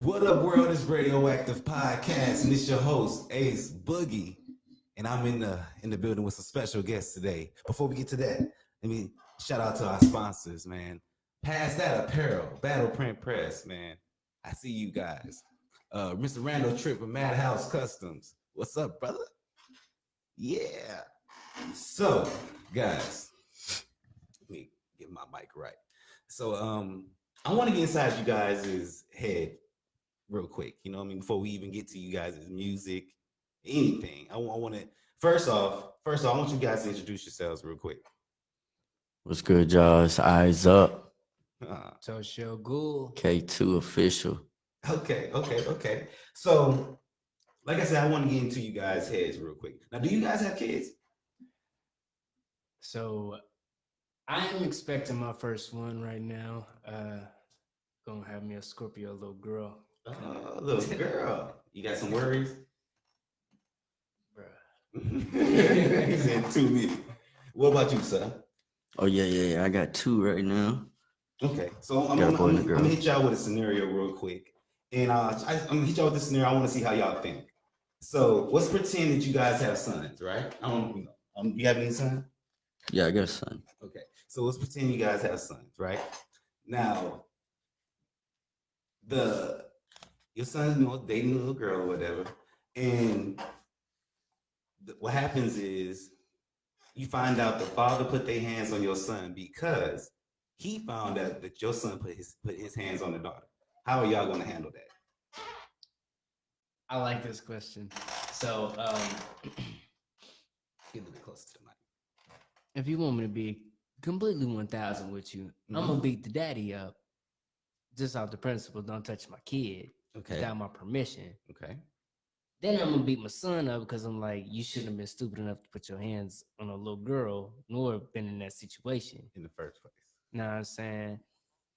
What up, world? It's RadioActive Podcast, and it's your host, Eyez Boogie, and I'm in the building with some special guests today. Before we get to that, let me shout out to our sponsors, man. Pass That Apparel, Battle Print Press, man. I see you guys. Mr. Randall Tripp with Madhouse Customs. What's up, brother? Yeah. So, guys, let me get my mic right. So, I want to get inside you guys' head real quick. You know what I mean? Before we even get to you guys' music, anything. I want to first off, I want you guys to introduce yourselves real quick. What's good, y'all? It's Eyes Up, Uh, Social Ghoul. K2 official. okay. So, like I said, I want to get into you guys' heads real quick. Now, do you guys have kids? So I am expecting my first one right now. Gonna have me a Scorpio little girl. Oh, little girl. You got some worries? Bruh. He said to me. What about you, sir? Oh yeah. I got two right now. Okay, so I'm Got a boy and a gonna girl. hit y'all with a scenario real quick, and I'm gonna hit y'all with the scenario. I want to see how y'all think. So let's pretend that you guys have sons, right? I don't. You have any sons? Yeah, I got a son. Okay, so let's pretend you guys have sons, right? Now, the your son's dating a little girl or whatever, and what happens is you find out the father put their hands on your son because he found out that your son put his hands on the daughter. How are y'all gonna handle that? I like this question. So Get a little bit closer to the mic. if you want me to be completely 1000 with you, I'm gonna beat the daddy up just off the principle, don't touch my kid Okay. without my permission. Okay. Then I'm gonna beat my son up because I'm like, you shouldn't have been stupid enough to put your hands on a little girl, nor been in that situation. In the first place. You know what I'm saying?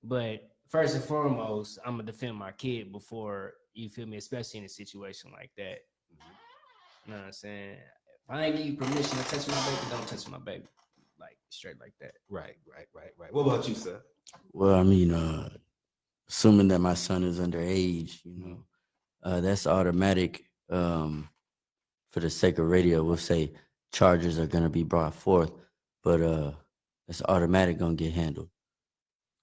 But first and foremost, I'm gonna defend my kid before you feel me, especially in a situation like that. You know what I'm saying? If I ain't give you permission to touch my baby, don't touch my baby. Like straight like that. Right. What about you, sir? Well, I mean, assuming that my son is underage, that's automatic. For the sake of radio, we'll say charges are gonna be brought forth, but it's automatic gonna get handled.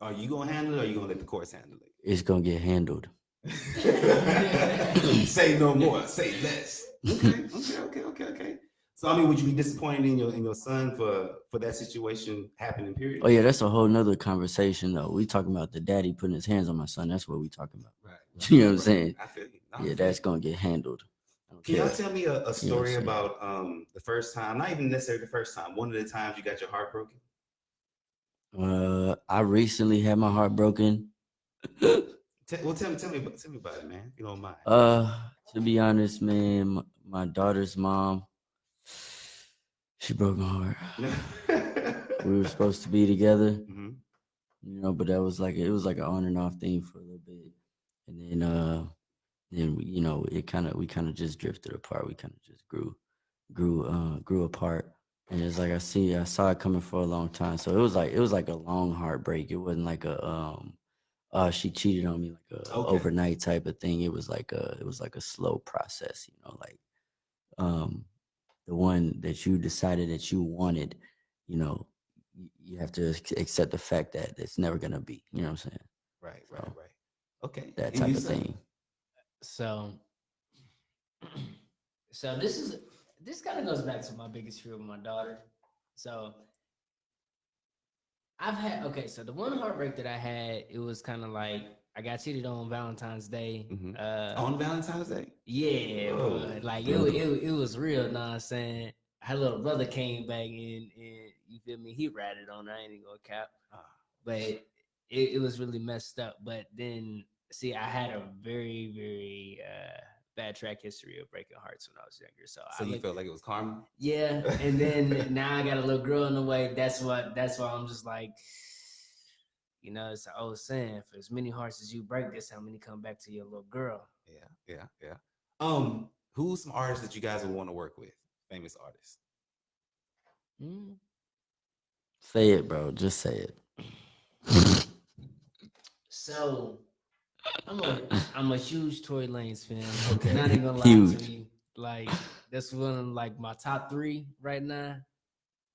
Are you gonna handle it or are you gonna let the courts handle It's gonna get handled. it? Say no more, say less. Okay. So I mean, would you be disappointed in your son for that situation happening, period? Oh yeah, that's a whole nother conversation though. We talking about the daddy putting his hands on my son. That's what we talking about. Right. You know what I'm saying? I feel you. Yeah, that's gonna get handled. Can y'all tell me a story You know about the first time, not even necessarily the first time, one of the times you got your heart broken? I recently had my heart broken. Tell me about it, man. If you don't mind. To be honest, man, my daughter's mom, she broke my heart. We were supposed to be together, but that was like it was like an on and off thing for a little bit, and then we kind of just drifted apart. We kind of just grew apart, and it's like I saw it coming for a long time. So it was like a long heartbreak. It wasn't like she cheated on me like a overnight type of thing. It was like a slow process, the one that you decided that you wanted, you know, you have to accept the fact that it's never gonna be. You know what I'm saying? Right. Okay. That type of thing. So this kind of goes back to my biggest fear with my daughter. So so the one heartbreak that I had, it was kind of like I got cheated on Valentine's Day. On Valentine's Day? Yeah, bro. Like it was real, know what I'm saying? Her little brother came back and you feel me, he ratted on her, I ain't even gonna cap. But it was really messed up. But then see, I had a very, very bad track history of breaking hearts when I was younger. So you felt like it was karma? Yeah. And then now I got a little girl in the way. That's why I'm just like, it's an old saying, for as many hearts as you break, that's how many come back to your little girl. Yeah. Who's some artists that you guys would want to work with? Famous artists. Say it, bro. Just say it. So I'm a huge Tory Lanez fan. Okay. Not even gonna lie Huge. to you. Like that's one of like my top 3 right now.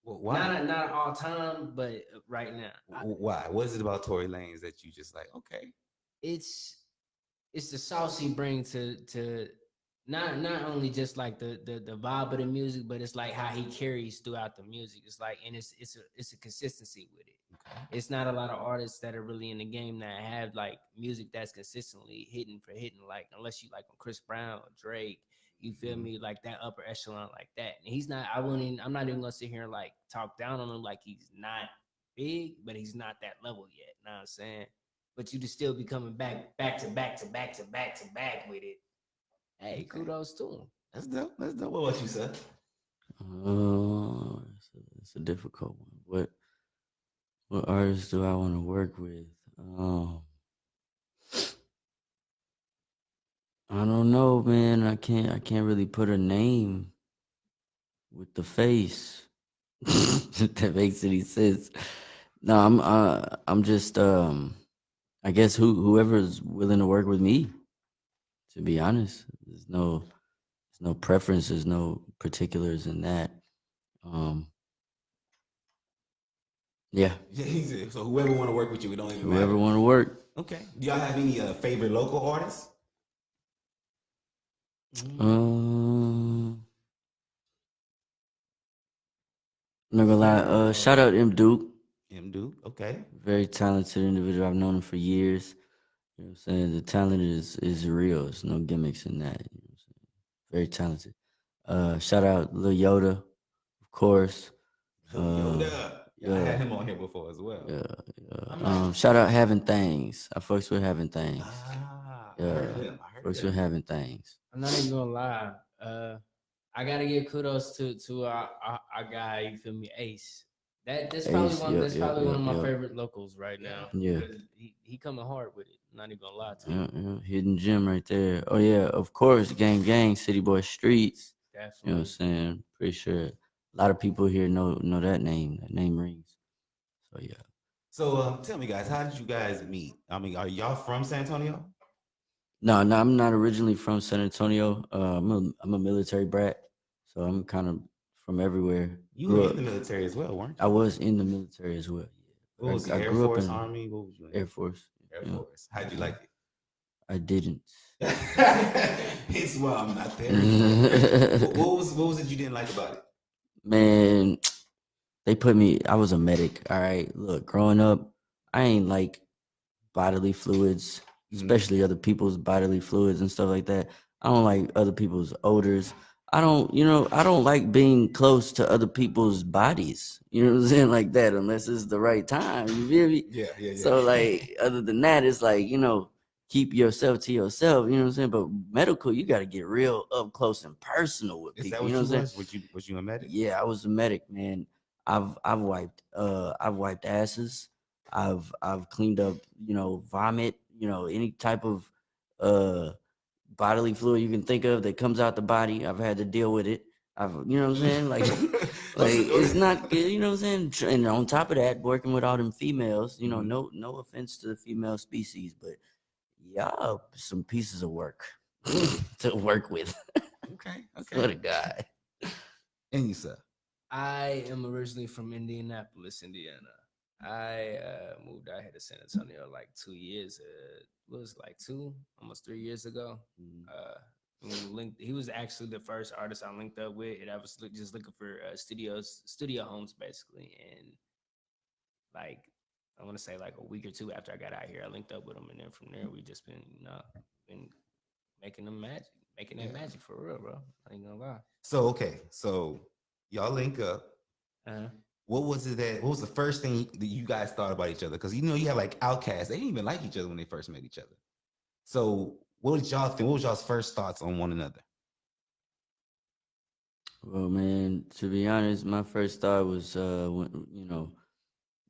Well, why? Not all time, but right now. Why? What is it about Tory Lanez that you just like? Okay. It's the sauce he bring to not only just like the vibe of the music, but it's like how he carries throughout the music. It's like, and it's a consistency with it. Okay. It's not a lot of artists that are really in the game that have like music that's consistently hitting for hitting, like unless you like Chris Brown or Drake, you feel me, like that upper echelon like that. And he's not, I'm not even gonna sit here and like talk down on him like he's not big, but he's not that level yet. Know what I'm saying? But you just still be coming back to back with it. Hey, Okay. kudos to him. That's dope. That's dope. What about you, sir? It's a difficult one. What artists do I want to work with? I don't know, man. I can't really put a name with the face. If that makes any sense. No, I'm just I guess whoever's willing to work with me. To be honest, there's no preference. There's no particulars in that. Yeah. Yeah. So whoever want to work with you, it don't even matter. Whoever want to work. Okay. Do y'all have any favorite local artists? I'm not gonna lie. Shout out M Duke. M Duke. Okay. Very talented individual. I've known him for years. You know what I'm saying? The talent is real. There's no gimmicks in that. You know what I'm saying? Very talented. Shout out Lil Yoda, of course. Yoda. Yeah, I yeah. had him on here before as well. Yeah. Shout out Having Things. I fucks with Having Things. I Yeah. heard him. Fucks with Having Things. I'm not even gonna lie. I gotta give kudos to our guy. You feel me, Eyez. That's probably Ace, one. That's probably one of my yeah. favorite locals right now. Yeah. Because he coming hard with it. I'm not even gonna lie to Yeah, you. yeah, hidden gem right there. Oh yeah, of course, gang, City Boy Streets. Definitely. You know what I'm saying? Pretty sure a lot of people here know that name. That name rings. So yeah. So tell me, guys, how did you guys meet? I mean, are y'all from San Antonio? No, I'm not originally from San Antonio. I'm a military brat, so I'm kind of from everywhere. You were in the military as well, weren't you? I was in the military as well. What was I Air grew Force, up in Army? What was you in? Air Force. Air Force. How'd you like it? I didn't. It's why I'm not there. What was it you didn't like about it? Man, I was a medic. All right. Look, growing up, I ain't like bodily fluids, especially other people's bodily fluids and stuff like that. I don't like other people's odors. I don't like being close to other people's bodies. You know what I'm saying? Like that, unless it's the right time. You feel me? Yeah. So like, other than that, it's like, keep yourself to yourself. You know what I'm saying? But medical, you got to get real up close and personal with people. Is that what you know you what I'm was? saying? Was you a medic? Yeah, I was a medic, man. I've wiped asses. I've cleaned up, vomit, any type of bodily fluid you can think of that comes out the body. I've had to deal with it. You know what I'm saying? Like it's not good, you know what I'm saying? And on top of that, working with all them females, no offense to the female species, but y'all some pieces of work to work with. Okay. What a guy. And you, sir? I am originally from Indianapolis, Indiana. I moved out here to San Antonio like 2 years. What was it, like almost 3 years ago? When we linked, he was actually the first artist I linked up with, and I was just looking for studio homes, basically. And like, I want to say like a week or two after I got out here, I linked up with him, and then from there we just been making that magic for real, bro. I ain't gonna lie. So y'all link up. What was the first thing that you guys thought about each other? Because you have like outcasts. They didn't even like each other when they first met each other. So what did y'all think? What was y'all's first thoughts on one another? Well, man, to be honest, my first thought was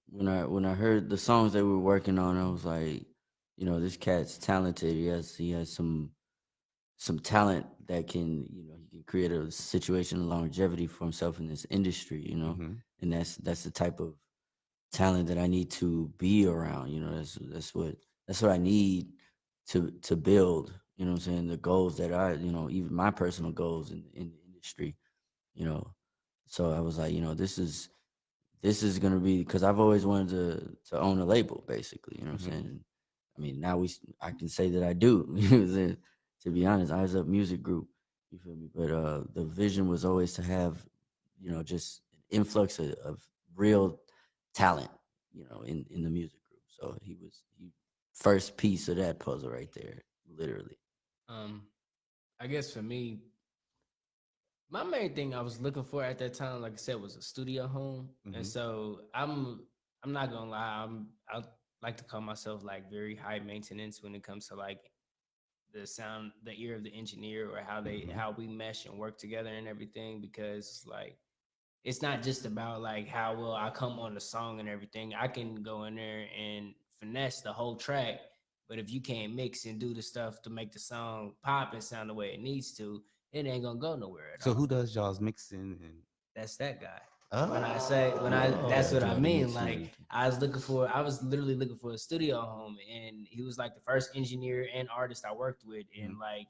when I heard the songs that we were working on, I was like, this cat's talented. He has some talent that can, he can create a situation of longevity for himself in this industry, and that's the type of talent that I need to be around. That's what I need to build, you know what I'm saying, the goals that even my personal goals in the industry, you know. So I was like, this is gonna be, because I've always wanted to own a label, basically, you know what I'm saying. I mean, now I can say that I do. You know what I'm saying? To be honest, Eyez Up Music Group, you feel me? But the vision was always to have, just an influx of real talent, in the music group. So he first piece of that puzzle right there, literally. I guess for me, my main thing I was looking for at that time, like I said, was a studio home. And so I'm not gonna lie, I like to call myself like very high maintenance when it comes to like the sound, the ear of the engineer, or how we mesh and work together and everything, because like it's not just about like how well I come on the song and everything. I can go in there and finesse the whole track, but if you can't mix and do the stuff to make the song pop and sound the way it needs to, it ain't gonna go nowhere at all. So who does y'all's mixing? And That's that guy. oh, That's what I do the mean. mixing and Like everything. I was literally looking for a studio home, and he was like the first engineer and artist I worked with, and like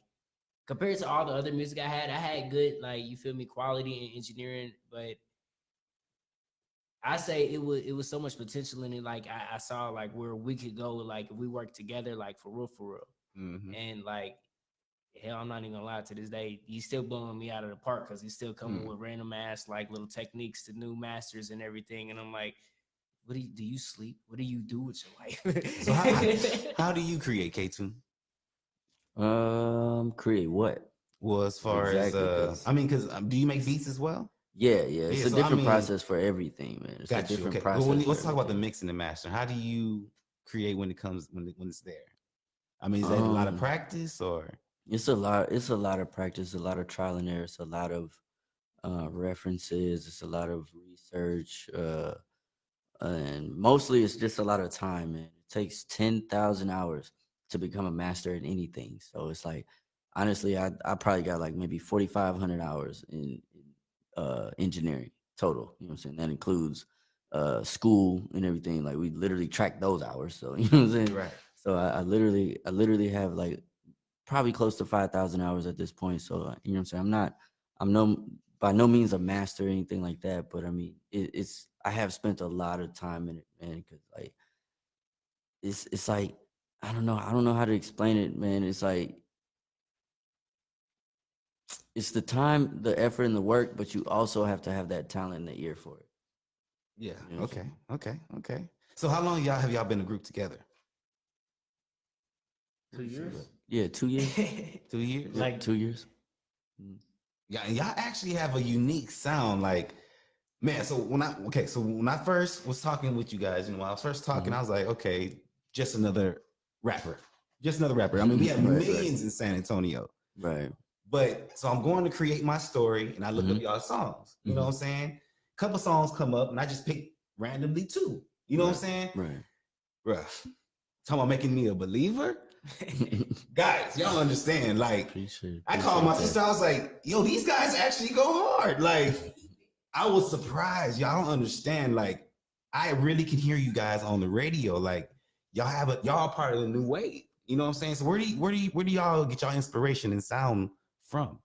compared to all the other music I had good, like, you feel me, quality and engineering, but I say it was so much potential in it. Like I saw like where we could go, like if we work together, like for real. And like, hell, I'm not even gonna lie, to this day, he's still blowing me out of the park, because he's still coming with random ass like little techniques to new masters and everything. And I'm like, what do you sleep? What do you do with your life? so how do you create K2? Create what? Well, as far Exactly, as I mean, because do you make beats as well? Yeah. It's a So, different process for everything, man. It's a Got you. different Okay. process. Well, for let's talk about the everything. mixing and mastering. How do you create when it's there? I mean, is that a lot of practice, or? It's a lot. It's a lot of practice, a lot of trial and error. It's a lot of references. It's a lot of research, and mostly it's just a lot of time. Man, it takes 10,000 hours to become a master in anything. So it's like, honestly, I probably got like maybe 4,500 hours in engineering total. You know what I'm saying? That includes school and everything. Like, we literally track those hours. So you know what I'm saying? Right. So I literally have like probably close to 5,000 hours at this point. So you know what I'm saying? I'm no by no means a master or anything like that. But I mean, I have spent a lot of time in it, man. Because like it's like, I don't know how to explain it, man. It's like, it's the time, the effort, and the work, but you also have to have that talent in the ear for it. Yeah. You know what I'm Okay. So how long have y'all been a group together? 2 years? Yeah, 2 years. 2 years. Like 2 years. Yeah, and y'all actually have a unique sound. Like, man, so when I first was talking with you guys, when I was first talking, I was like, okay, just another rapper. Just another rapper. I mean, we have millions in San Antonio. Right. But so I'm going to create my story, and I look up y'all songs. You know what I'm saying? Couple songs come up, and I just pick randomly 2. You know what I'm saying? Right. Bruh, talking about making me a believer. Guys, y'all understand? Like, I called my sister. I was like, "Yo, these guys actually go hard." Like, I was surprised. Y'all don't understand. Like, I really can hear you guys on the radio. Like, y'all part of the new wave. You know what I'm saying? So where do y'all get y'all inspiration and sound from?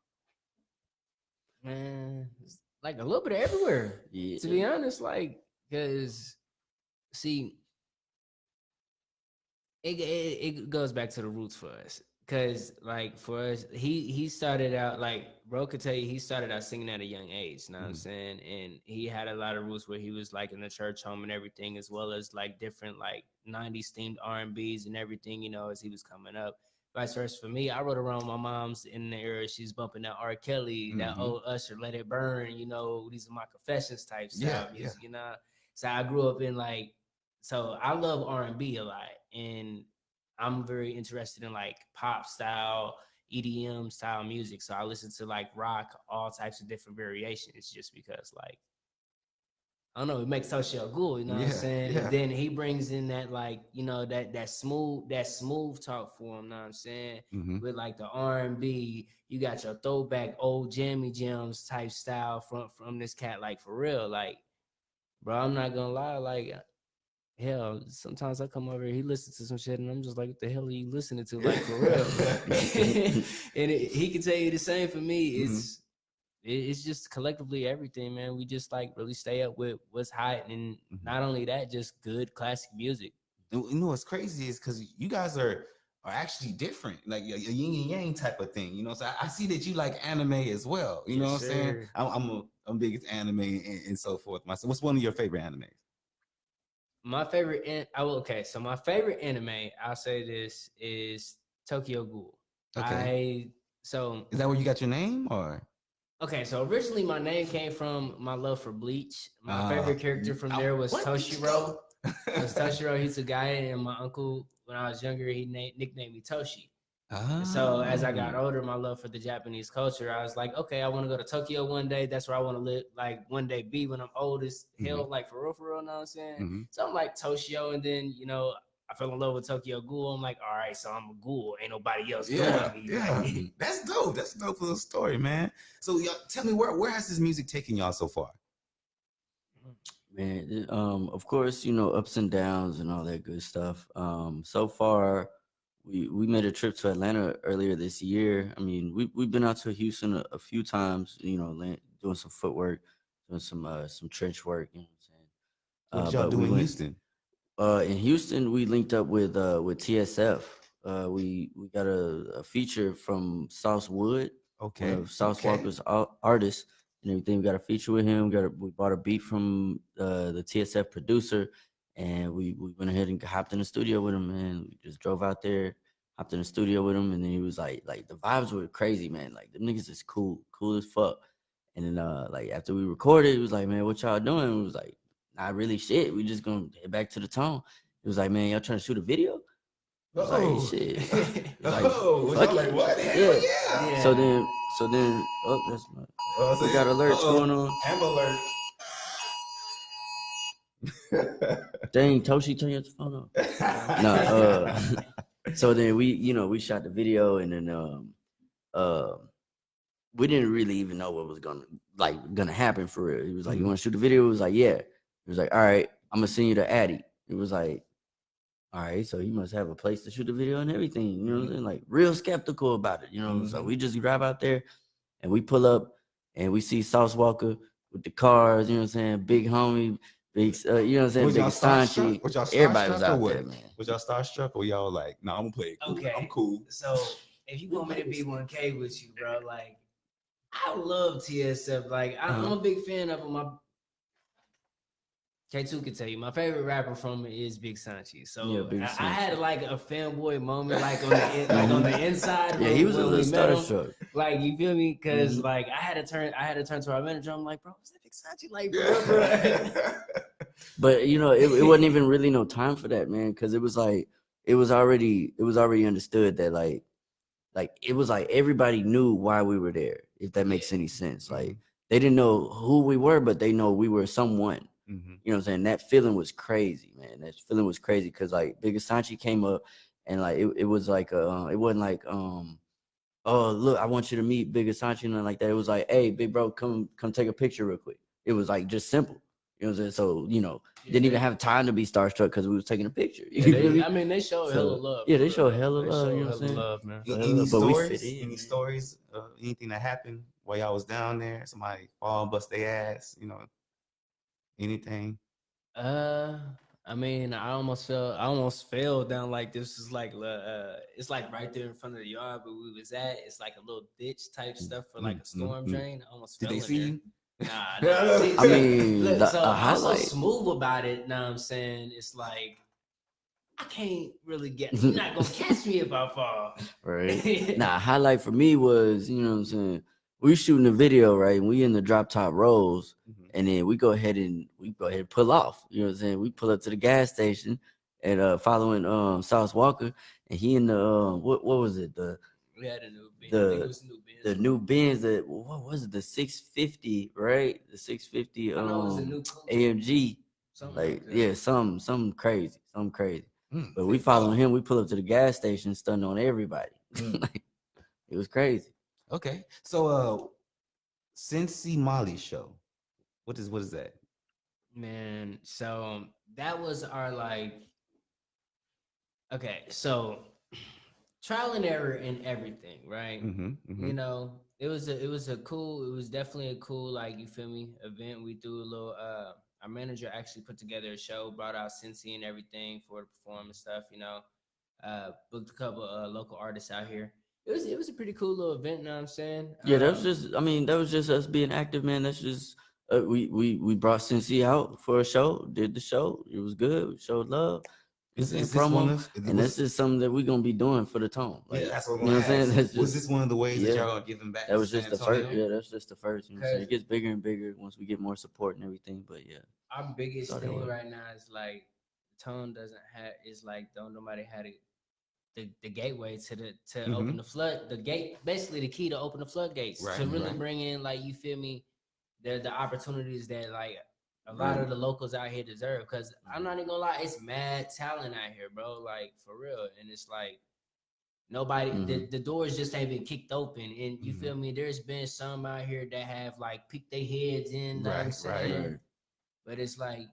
Man, it's like a little bit of everywhere. Yeah. To be honest, like, because see, it goes back to the roots for us. Cause like for us, he started out, like bro could tell you, he started out singing at a young age. You know what I'm saying? And he had a lot of roots where he was like in the church home and everything, as well as like different like 90s themed R&Bs and everything, as he was coming up. Vice versa for me, I rode around my mom's in the era. She's bumping that R. Kelly, that old Usher, Let It Burn. These are my confessions type style music. So I grew up in like, so I love R&B a lot, and I'm very interested in like pop style, EDM style music. So I listen to like rock, all types of different variations, just because like, I don't know, it makes social good, you know what I'm saying? Yeah. And then he brings in that like, that smooth talk for him, you know what I'm saying? With like the R&B, you got your throwback old jammy jams type style from this cat, like for real. Like, bro, I'm not gonna lie, like hell, sometimes I come over, he listens to some shit, and I'm just like, what the hell are you listening to? Like, for real. And he can tell you the same for me. It's just collectively everything, man. We just like really stay up with what's hot, and not only that, just good classic music. You know what's crazy is because you guys are actually different, like a yin and yang type of thing. You know, so I see that you like anime as well. You know what I'm saying? I'm big into anime and so forth. Myself, what's one of your favorite animes? My favorite, okay, so my favorite anime, I'll say this, is Tokyo Ghoul. Okay. So is that where you got your name, or? Okay, so originally my name came from my love for Bleach. My favorite character from there was Toshiro. Toshiro, he's a guy, and my uncle, when I was younger, he nicknamed me Toshi. So as I got older, my love for the Japanese culture, I was like, okay, I want to go to Tokyo one day. That's where I want to live, like one day be when I'm old as hell, like for real, know what I'm saying? So I'm like Toshio, and then, I fell in love with Tokyo Ghoul. I'm like, all right, so I'm a ghoul. Ain't nobody else doing me. Yeah, that's dope. That's a dope little story, man. So y'all, tell me, where has this music taken y'all so far? Man, of course, ups and downs and all that good stuff. So far, we made a trip to Atlanta earlier this year. I mean, we've been out to Houston a few times, doing some footwork, doing some trench work, you know what I'm saying? What did y'all do in Houston? In Houston, we linked up with TSF. We got a feature from Sauce Wood, one of Sauce Walker's artists, and everything. We got a feature with him. We bought a beat from the TSF producer, and we went ahead and hopped in the studio with him. Man, we just drove out there, hopped in the studio with him, and then he was like the vibes were crazy, man. Like the niggas is cool as fuck. And then like after we recorded, he was like, man, what y'all doing? We was like, not really shit. We just gonna head back to the tone. He was like, man, y'all trying to shoot a video? I was like, shit. Like, like, what? Hell yeah. So then, that's we got alerts going on. Amber alert. Dang, Toshi, turn your phone off. So then we shot the video, and then we didn't really even know what was gonna happen for real. He was like, you want to shoot the video? He was like, yeah. He was like, all right, I'm gonna send you to Addy. It was like, all right, so he must have a place to shoot the video and everything. You know what I'm saying? Like real skeptical about it. So we just drive out there and we pull up and we see Sauce Walker with the cars. You know what I'm saying? Big homie, big. You know what I'm saying? Big Sanchi. Everybody was out there, man. Was y'all starstruck or y'all like, no, I'm gonna play it cool. Okay, I'm cool. So if you want me to be 1K with you, bro, like I love TSF. Like I'm a big fan of him. K2 can tell you my favorite rapper from it is Big Sanchi. So Big Sanchi. I had like a fanboy moment, like on the inside. Yeah, he was a little starstruck. Like you feel me? Because like I had to turn to our manager. I'm like, bro, is that Big Sanchi? Like, bro. But it wasn't even really no time for that, man. Because it was already understood that like it was like everybody knew why we were there. If that makes any sense, like they didn't know who we were, but they know we were someone. You know what I'm saying? That feeling was crazy, man. That feeling was crazy because like Big Sanchi came up and like it was like it wasn't like oh look, I want you to meet Big Sanchi and like that. It was like, hey, big bro, come take a picture real quick. It was like just simple. You know what I'm saying? So didn't even have time to be starstruck because we was taking a picture. They showed hella love. Yeah, they showed hella love. You know what I'm saying? Love, man. Any stories? Anything that happened while y'all was down there? Somebody fall and bust their ass? Anything? I mean, I almost fell down. Like this is like it's like right there in front of the yard where we was at. It's like a little ditch type stuff for like a storm drain. I almost fell. Did they see you? Nah. See, I mean, look, so I'm so smooth about it. Now I'm saying it's like I can't really you're not gonna catch me if I fall. Right. Nah, highlight for me was, you know what I'm saying, we shooting a video, right? And we in the drop top rolls, and then we go ahead and pull off. You know what I'm saying? We pull up to the gas station and following Sauce Walker, and he in the what was it? We had a new Benz. I think it was new Benz. The new Benz that what was it? The 650, right? The 650 I know it was a new AMG. Something crazy. But we following him. We pull up to the gas station, stunning on everybody. Like, it was crazy. Okay, so Cincy Molly show. What is that? Man, so that was our like. Okay, so trial and error in everything, right? You know, it was definitely a cool, like, you feel me, event. We threw a little our manager actually put together a show, brought out Cincy and everything for the performance stuff, you know. Booked a couple local artists out here. It was a pretty cool little event, you know what I'm saying? Yeah, that was just. I mean, that was just us being active, man. That's just. We brought Cincy out for a show. Did the show. It was good. We showed love. Is And this one promo, of? and that's just something that we're gonna be doing for the tone. Like, Yeah, that's what I'm you know gonna what I'm saying. ask. That's just, Was this one of the ways that yeah. y'all are giving back? That was to just San the first. Antonio? Yeah, that's just the first. You know what I'm saying? It gets bigger and bigger once we get more support and everything. But yeah, our biggest thing right now is like tone doesn't have is like don't nobody had it. The gateway to open the gate, basically the key to open the floodgates to really bring in, like, you feel me, the opportunities that like a lot of the locals out here deserve. Because I'm not even gonna lie, it's mad talent out here, bro, like, for real. And it's like nobody the doors just ain't been kicked open, and you feel me, there's been some out here that have like peeked their heads in, know what I'm saying? But it's like,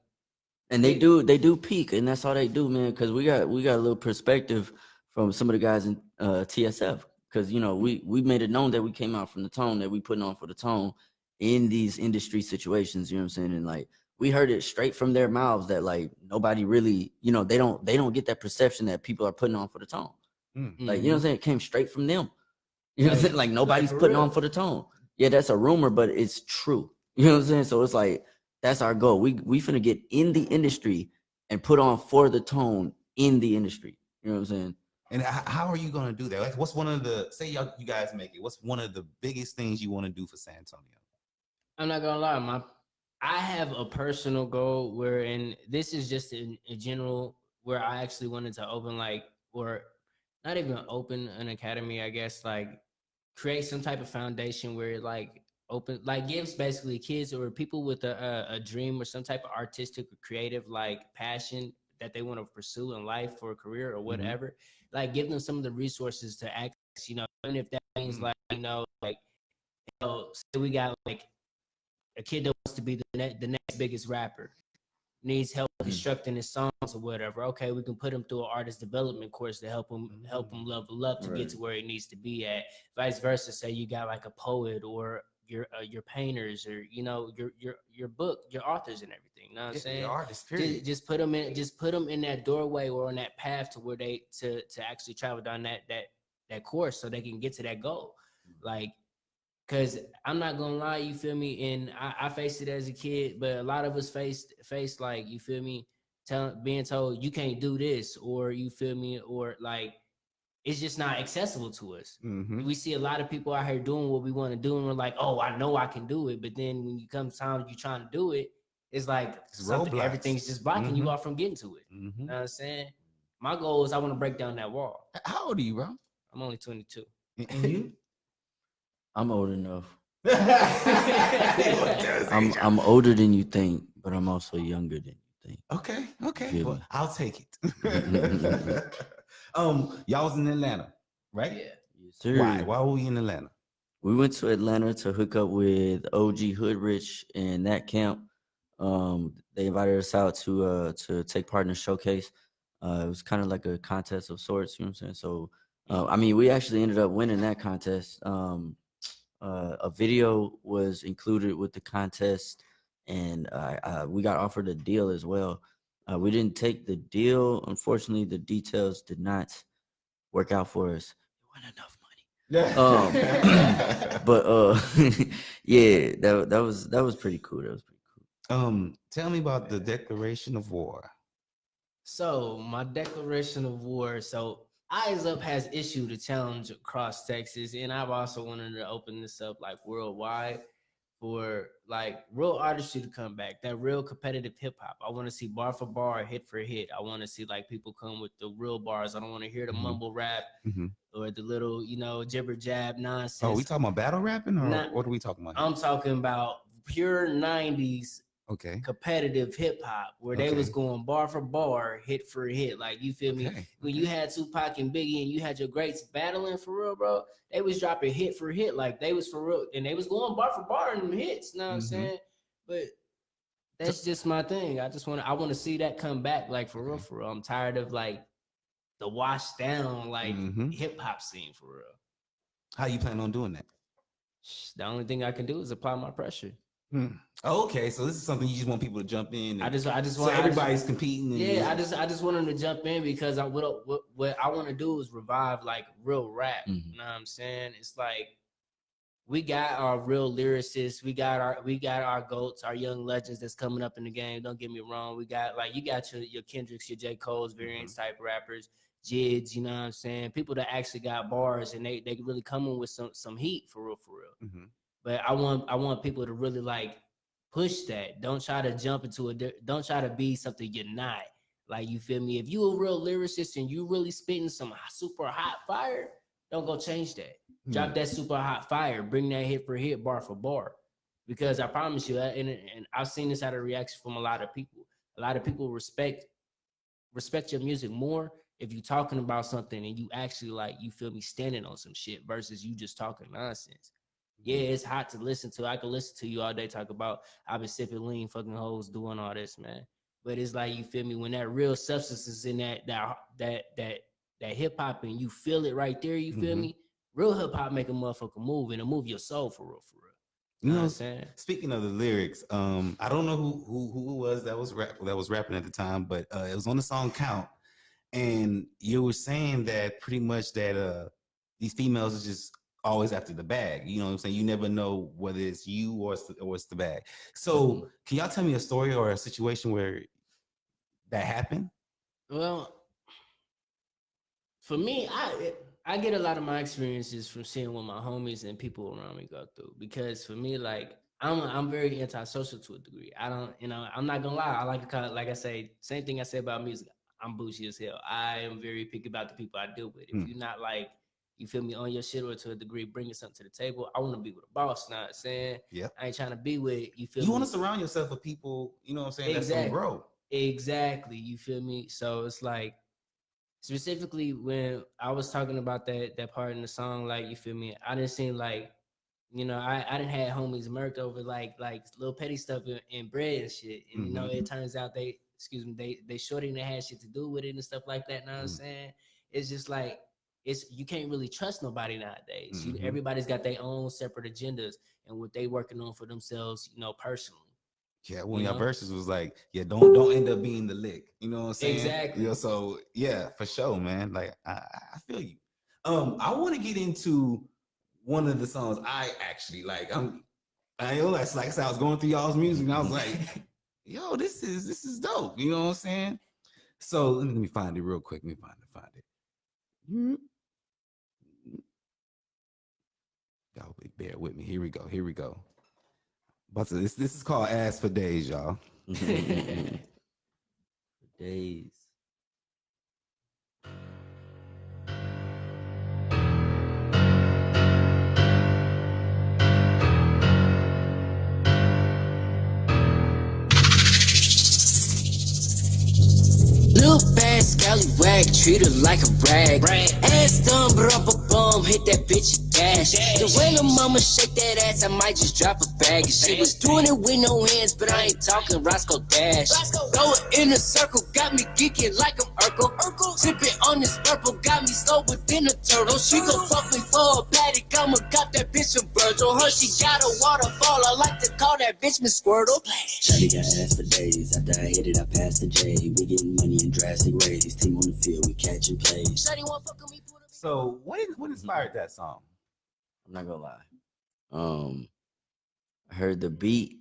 and they do peak, and that's all they do, man. Because we got a little perspective from some of the guys in TSF. Because, you know, we made it known that we came out from the tone, that we putting on for the tone in these industry situations. You know what I'm saying? And like, we heard it straight from their mouths that like nobody really, you know, they don't get that perception that people are putting on for the tone. Like, you know what I'm saying? It came straight from them. You know what I'm saying? Like, nobody's putting on for the tone. Yeah, that's a rumor, but it's true. You know what I'm saying? So it's like, that's our goal. We finna get in the industry and put on for the tone in the industry. You know what I'm saying? And how are you gonna do that? Like, what's one of the you guys make it? What's one of the biggest things you want to do for San Antonio? I'm not gonna lie, I have a personal goal where, and this is just in general, where I actually wanted to open, like, or not even open an academy, I guess, like create some type of foundation where it like open, like gives basically kids or people with a dream or some type of artistic or creative like passion that they want to pursue in life for a career or whatever, like give them some of the resources to access, you know, even if that means like, you know, like, you know, say we got like a kid that wants to be the next biggest rapper, needs help constructing his songs or whatever. Okay, we can put him through an artist development course to help him level up to get to where he needs to be at. Vice versa, say you got like a poet or your painters, or, you know, your book, your authors and everything. You know what I'm saying? Artists, period. Just put them in that doorway or on that path to where they to actually travel down that course so they can get to that goal. Like, because I'm not gonna lie, you feel me, and I faced it as a kid, but a lot of us faced like, you feel me, being told you can't do this, or you feel me, or like it's just not accessible to us. We see a lot of people out here doing what we want to do, and we're like, oh, I know I can do it, but then when you come time you trying to do it, it's like everything's just blocking you off from getting to it. You know what I'm saying? My goal is I want to break down that wall. How old are you, bro? I'm only 22. And you? I'm old enough. I'm older than you think, but I'm also younger than you think. Okay. Well, I'll take it. Y'all was in Atlanta, right? Yeah. Yes, sir. Why were we in Atlanta? We went to Atlanta to hook up with OG Hoodrich and that camp. They invited us out to take part in a showcase. It was kind of like a contest of sorts, you know what I'm saying? So, I mean, we actually ended up winning that contest. A video was included with the contest, and we got offered a deal as well. We didn't take the deal. Unfortunately, the details did not work out for us. It wasn't enough money. But yeah, that was pretty cool. That was pretty cool. Tell me about the Declaration of War. So my declaration of war. So Eyez Up has issued a challenge across Texas, and I've also wanted to open this up like worldwide for like real artistry to come back, that real competitive hip hop. I want to see bar for bar, hit for hit. I want to see like people come with the real bars. I don't want to hear the mumble rap or the little, you know, jibber jab nonsense. Oh, we talking about battle rapping, or what are we talking about here? I'm talking about pure 90s competitive hip hop where they was going bar for bar, hit for hit. Like, you feel me? When you had Tupac and Biggie and you had your greats battling for real, bro, they was dropping hit for hit. Like, they was for real, and they was going bar for bar in them hits. You know what I'm saying? But that's just my thing. I want to see that come back, like for real, for real. I'm tired of like the washed down like hip hop scene for real. How you plan on doing that? The only thing I can do is apply my pressure. Okay, so this is something you just want people to jump in. I just so want everybody's competing. Yeah, I just want them to jump in because what I want to do is revive like real rap. You know what I'm saying? It's like we got our real lyricists, we got our goats, our young legends that's coming up in the game. Don't get me wrong. We got like you got your Kendricks, your J. Cole's, variants type rappers, Jids, you know what I'm saying? People that actually got bars and they really coming with some heat for real. But I want people to really like push that. Don't try to jump into don't try to be something you're not. Like, you feel me? If you a real lyricist and you really spitting some super hot fire, don't go change that. Drop that super hot fire. Bring that hit for hit, bar for bar. Because I promise you, and I've seen this out of reaction from a lot of people. A lot of people respect your music more if you talking about something and you actually like, you feel me, standing on some shit versus you just talking nonsense. Yeah, it's hot to listen to. I can listen to you all day talk about I've been sipping lean, fucking hoes, doing all this, man. But it's like, you feel me, when that real substance is in that hip hop and you feel it right there, you feel me? Real hip hop make a motherfucker move and it move your soul for real. You know what I'm saying? Speaking of the lyrics, I don't know who it was that was rapping at the time, but it was on the song Count, and you were saying that pretty much that these females are just always after the bag. You know what I'm saying? You never know whether it's you or it's the bag. So can y'all tell me a story or a situation where that happened? Well, for me, I get a lot of my experiences from seeing what my homies and people around me go through. Because for me, like, I'm very antisocial to a degree. I don't, I'm not gonna lie. I like to call it, like I say, same thing I say about music. I'm bougie as hell. I am very picky about the people I deal with. If you're not like, you feel me, on your shit or to a degree, bringing something to the table, I want to be with a boss. Not saying, I ain't trying to be with, you feel me. You want to surround yourself with people, you know what I'm saying, that's gonna grow. Exactly. You feel me? So it's like, specifically when I was talking about that part in the song, like, you feel me, I didn't seem like, I didn't have homies murked over like little petty stuff and bread and shit. And it turns out they shorty didn't have shit to do with it and stuff like that. Know what I'm saying? It's just like, you can't really trust nobody nowadays. Everybody's got their own separate agendas and what they working on for themselves, personally. Yeah, one of your verses was like, don't end up being the lick. You know what I'm saying? Exactly. So yeah, for sure, man. Like, I feel you. I want to get into one of the songs I actually like. I ain't gonna lie, like I said, I was going through y'all's music and I was like, yo, this is dope. You know what I'm saying? So let me find it real quick. Let me find it. Y'all bear with me. Here we go. But this is called Ass for Days, y'all. Days. Little bad scallywag, treat her like a rag. Ass dumb, bum, hit that bitch dash. The way the mama shake that ass, I might just drop a bag. And she was doing it with no hands, but I ain't talking Roscoe Dash. Throw it in a circle, got me geeking like I'm Urkel. Sipping on this purple, got me slow within a turtle. She gon' fuck me for a paddock, I'ma got that bitch a Virgil. Her, she got a waterfall, I like to call that bitch Miss Squirtle. Shawty got ass for days, after I hit it, I passed the J. We getting money in drastic ways, team on the field, we catching plays. So what inspired that song? I'm not gonna lie. I heard the beat.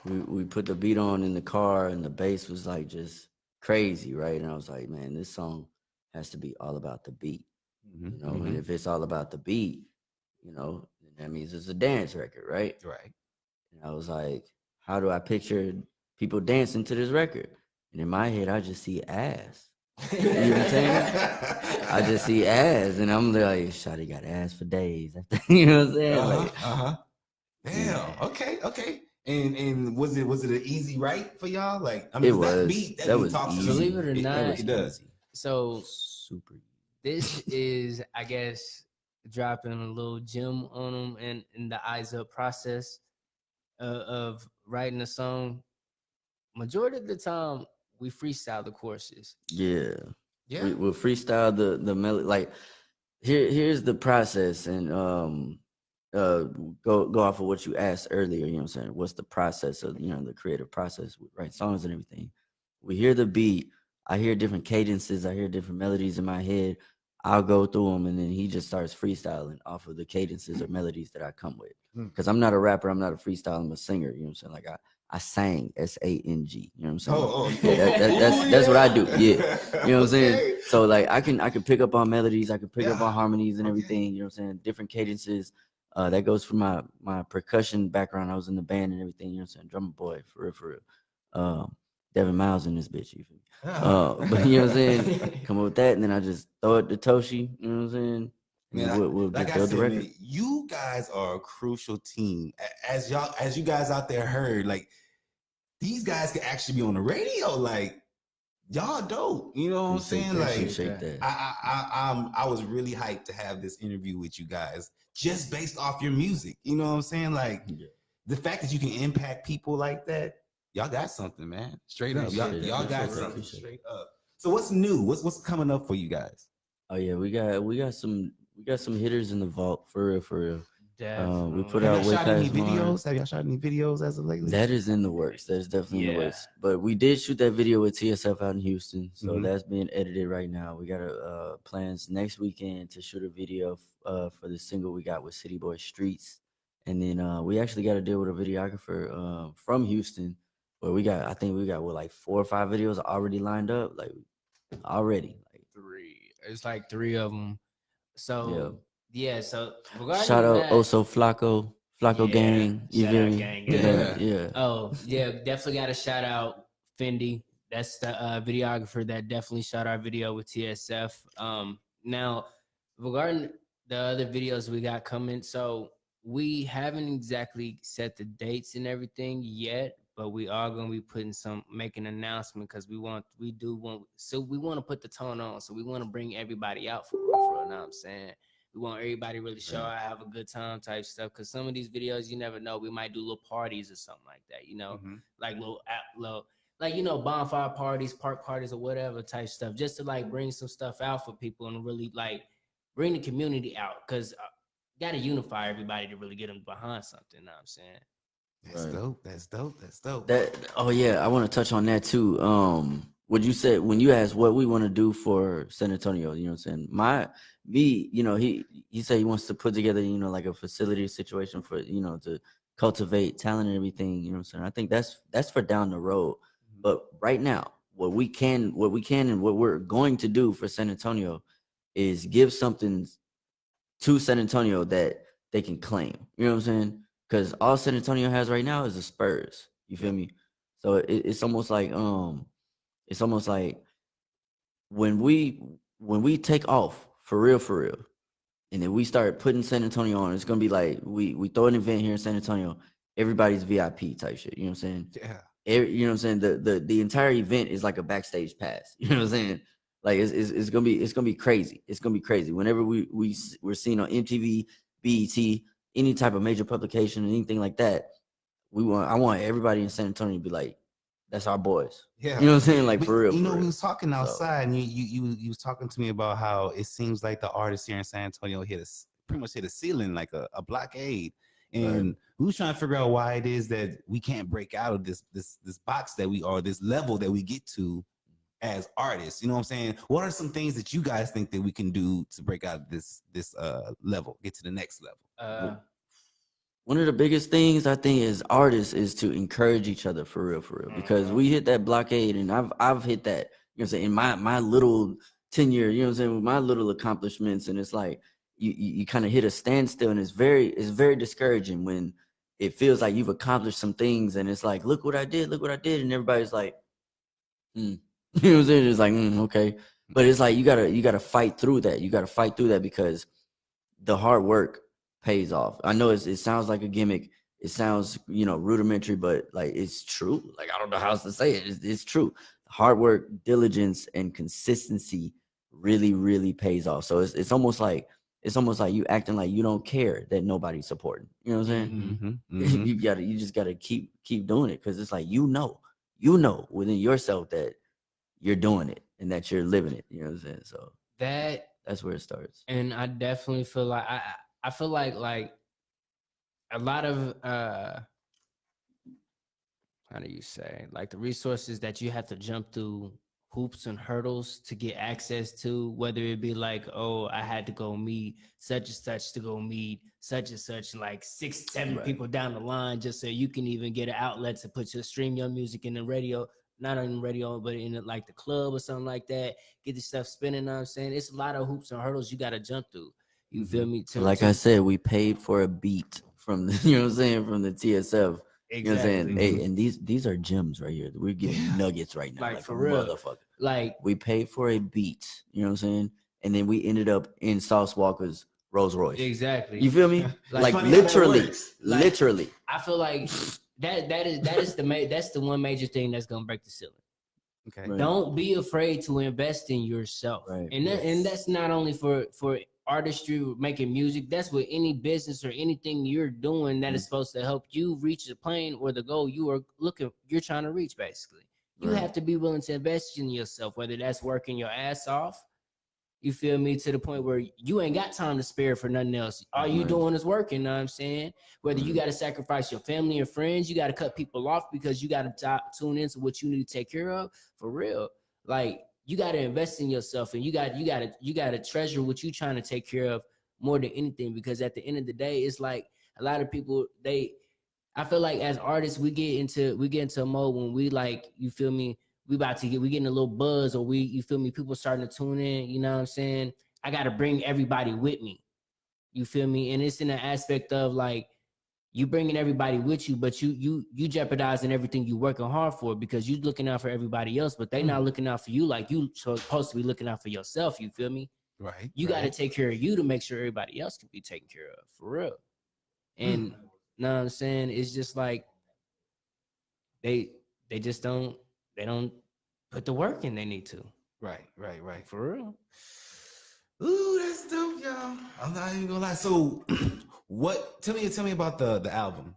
We put the beat on in the car, and the bass was like just crazy, right? And I was like, man, this song has to be all about the beat, And if it's all about the beat, then that means it's a dance record, right? Right. And I was like, how do I picture people dancing to this record? And in my head, I just see ass. You know what I'm saying? I just see ass, and I'm like, shawty got ass for days. You know what I'm saying? Damn. Yeah. Okay. And was it an easy write for y'all? Like, I mean, it was. That was easy. Believe it or not, it does. So super. This is, I guess, dropping a little gem on them and in the Eyez Up process of writing a song. majority of the time we freestyle the courses. Yeah. Yeah. We'll freestyle the melody. Like here's the process, and go off of what you asked earlier. You know what I'm saying? What's the process of the creative process? We write songs and everything. We hear the beat. I hear different cadences. I hear different melodies in my head. I'll go through them, and then he just starts freestyling off of the cadences or melodies that I come with. Because I'm not a rapper. I'm not a freestyler. I'm a singer. You know what I'm saying? Like I sang SANG. You know what I'm saying? Yeah, that's what I do. Yeah, you know what I'm saying. So like I can pick up on melodies. I can pick up on harmonies and everything. You know what I'm saying? Different cadences. That goes from my percussion background. I was in the band and everything. You know what I'm saying? Drummer boy, for real. Devin Miles in this bitch. You feel me? But you know what I'm saying? Come up with that, and then I just throw it to Toshi. You know what I'm saying? Man, we'll like just I build said, the record. man, you guys are a crucial team. As you guys out there heard, like these guys could actually be on the radio. Like y'all dope. You know what I'm saying? Like Appreciate that. I was really hyped to have this interview with you guys just based off your music. You know what I'm saying? Like the fact that you can impact people like that, y'all got something, man. Straight up. Y'all got something straight up. So what's new? What's coming up for you guys? Oh yeah, we got some hitters in the vault, for real. We put Have out y'all way shot any past Mars. videos? Have y'all shot any videos as of lately? That is in the works. That is definitely in the works. But we did shoot that video with TSF out in Houston, so that's being edited right now. We got plans next weekend to shoot a video for the single we got with City Boy Streets, and then we actually got to deal with a videographer from Houston, where I think we got like 4 or 5 videos already lined up, like already. Like 3. It's like 3 of them. So yeah. So shout out also Flacco gang. You feel me? Gang. Yeah. Oh yeah, definitely got to shout out Fendi. That's the videographer that definitely shot our video with TSF. Now regarding the other videos we got coming, so we haven't exactly set the dates and everything yet, but we are going to be making an announcement, because we want to put the tone on. So we want to bring everybody out for real, you know what I'm saying? We want everybody really show out, have a good time type stuff. Because some of these videos, you never know, we might do little parties or something like that, you know, like bonfire parties, park parties, or whatever type stuff, just to like bring some stuff out for people and really like bring the community out. Because got to unify everybody to really get them behind something, you know what I'm saying? That's dope. I want to touch on that too. What you said when you asked what we want to do for San Antonio, you know what I'm saying? He said he wants to put together, like a facility situation for, to cultivate talent and everything, you know what I'm saying? I think that's for down the road. But right now, what we can and what we're going to do for San Antonio is give something to San Antonio that they can claim. You know what I'm saying? Because all San Antonio has right now is the Spurs. You feel me? So it's almost like when we take off for real, and then we start putting San Antonio on, it's gonna be like we throw an event here in San Antonio, everybody's VIP type shit. You know what I'm saying? Yeah. You know what I'm saying? The entire event is like a backstage pass. You know what I'm saying? Like it's gonna be crazy. It's gonna be crazy. Whenever we're seen on MTV, BET, any type of major publication, anything like that, I want everybody in San Antonio to be like, that's our boys. Yeah. You know what I'm saying? Like for real. We was talking outside, and you was talking to me about how it seems like the artists here in San Antonio pretty much hit a ceiling, like a blockade. And we was trying to figure out why it is that we can't break out of this box that we are, this level that we get to as artists. You know what I'm saying? What are some things that you guys think that we can do to break out of this level, get to the next level? One of the biggest things I think as artists is to encourage each other for real, because we hit that blockade, and I've hit that, you know what I'm saying, in my little tenure, you know what I'm saying, with my little accomplishments, and it's like you kind of hit a standstill, and it's very discouraging when it feels like you've accomplished some things, and it's like, look what I did, and everybody's like, you know what I'm saying? It's like, okay. But it's like you gotta fight through that. You gotta fight through that, because the hard work pays off. I know it sounds like a gimmick. It sounds, rudimentary, but like it's true. Like I don't know how else to say it. It's true. Hard work, diligence, and consistency really, really pays off. So it's almost like you acting like you don't care that nobody's supporting. You know what I'm saying? You just gotta keep doing it, because it's like you you know within yourself that you're doing it and that you're living it. You know what I'm saying? So that's where it starts. And I definitely feel like I feel like a lot of how do you say, like, the resources that you have to jump through hoops and hurdles to get access to, whether it be like, oh, I had to go meet such and such to go meet such and such, like 6-7 people down the line, just so you can even get an outlet to stream your music in the radio, not on the radio, but in like the club or something like that, get the stuff spinning. Know what I'm saying? It's a lot of hoops and hurdles you got to jump through. You feel me? Like I said, we paid for a beat from the, you know what I'm saying, from the TSF. You know what I'm saying? Hey, and these are gems right here. We're getting nuggets right now, like for a real, motherfucker. Like, we paid for a beat, you know what I'm saying? And then we ended up in Sauce Walker's Rolls Royce. Exactly. You feel me? like literally. I feel like that's the one major thing that's gonna break the ceiling. Okay. Right. Don't be afraid to invest in yourself. Right. And that's not only for artistry, making music. That's with any business or anything you're doing that is supposed to help you reach the plane or the goal you're trying to reach. Basically, you have to be willing to invest in yourself, whether that's working your ass off. You feel me? To the point where you ain't got time to spare for nothing else. All you doing is working, know what I'm saying? Whether you got to sacrifice your family and friends, you got to cut people off because you got to tune into what you need to take care of, for real. Like, you got to invest in yourself, and you got to treasure what you trying to take care of more than anything, because at the end of the day, it's like a lot of people, I feel like as artists, we get into a mode when we, like, you feel me, we getting a little buzz, or you feel me, people starting to tune in, you know what I'm saying? I got to bring everybody with me. You feel me? And it's in the aspect of, like, you bringing everybody with you, but you jeopardizing everything you working hard for, because you looking out for everybody else, but they not looking out for you like you supposed to be looking out for yourself. You feel me? Right. You got to take care of you to make sure everybody else can be taken care of, for real. And know what I'm saying? It's just like they don't put the work in they need to. Right. For real. Ooh, that's dope, y'all. I'm not even gonna lie. So, tell me about the album.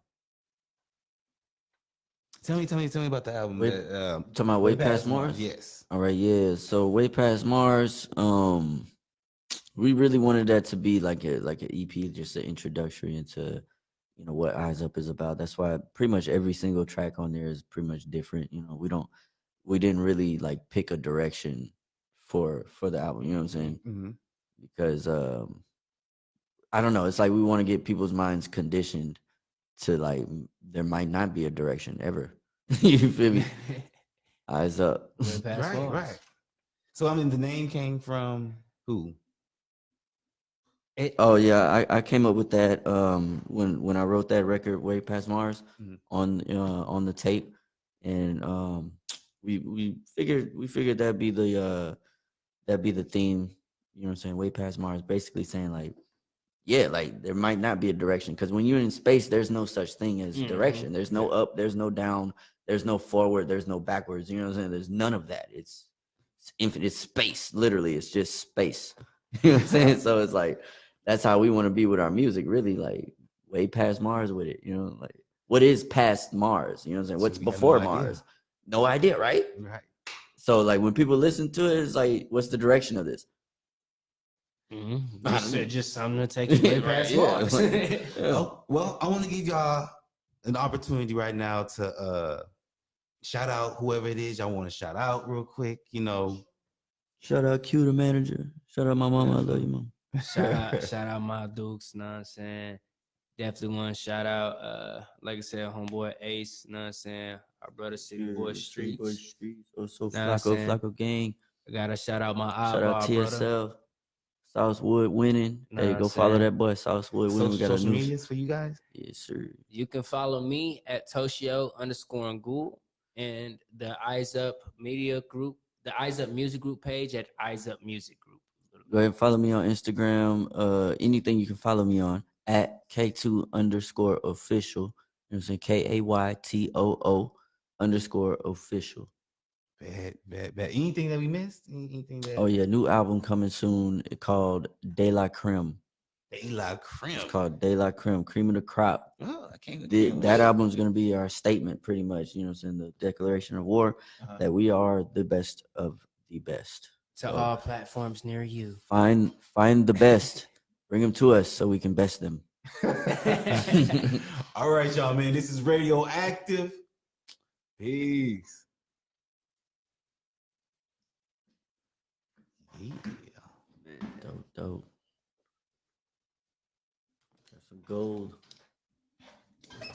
Tell me about the album. Talking about Way Past Mars? Yes. All right, yeah. So Way Past Mars, we really wanted that to be like an EP, just an introductory into, you know, what Eyez Up is about. That's why pretty much every single track on there is pretty much different. You know, we didn't really like pick a direction for the album. You know what I'm saying? Mm-hmm. Because I don't know. It's like we want to get people's minds conditioned to, like, there might not be a direction ever. You feel me? Eyez Up. Right. So, I mean, the name came from who? Oh yeah, I came up with that when I wrote that record, Way Past Mars, on the tape, and we figured that'd be the theme. You know what I'm saying? Way Past Mars, basically saying, like, yeah, like, there might not be a direction, because when you're in space, there's no such thing as direction. There's no up, there's no down, there's no forward, there's no backwards. You know what I'm saying? There's none of that. It's infinite space. Literally, it's just space. You know what I'm saying? So it's like, that's how we want to be with our music, really, like, way past Mars with it. You know, like, what is past Mars? You know what I'm saying? What's before Mars? No idea, right? Right. So, like, when people listen to it, it's like, what's the direction of this? Just something to take you way past Mars. Oh, well, I want to give y'all an opportunity right now to shout out whoever it is y'all want to shout out real quick. You know, shout out Q, the manager. Shout out my mama. I love you, mom. Shout out my Dukes. Know what I'm saying? Definitely want to shout out, like I said, homeboy Ace. Know what I'm saying? Our brother City Boy Streets. Also Flacco Gang. I gotta shout out my shout out TSL. Brother. Southwood winning. Hey, go follow that boy. Southwood winning. We got social medias for you guys. Yes, sir. You can follow me at Toshio_Ngul, and the Eyez Up Media Group, the Eyez Up Music Group page at Eyez Up Music Group. Go ahead and follow me on Instagram. Anything you can follow me on at K2_official. You know what I'm saying? KAYTOO_official. Bad. Anything that we missed? Anything that? Oh yeah, new album coming soon. It called De La Creme. De La Creme. It's called De La Creme, Cream of the Crop. Oh, I can't. That album's gonna be our statement, pretty much. You know, what I'm saying, the declaration of war that we are the best of the best. To all platforms near you. Find the best, bring them to us so we can best them. All right, y'all, man. This is RadioActive. Peace. Yeah. Dope. Got some gold.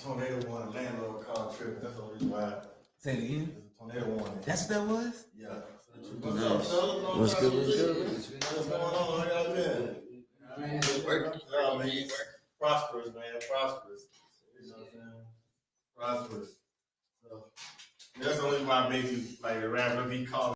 Tornado won a landlord car trip. That's the only reason why. Say it again. Tornado won it. That's what that was? Yeah. What's up, fellas? What's good? What's going on? How y'all been? Yeah, man. Prosperous, man. Prosperous. You know what I'm saying? Prosperous. So, that's the only reason why I made you like a rapper. He called.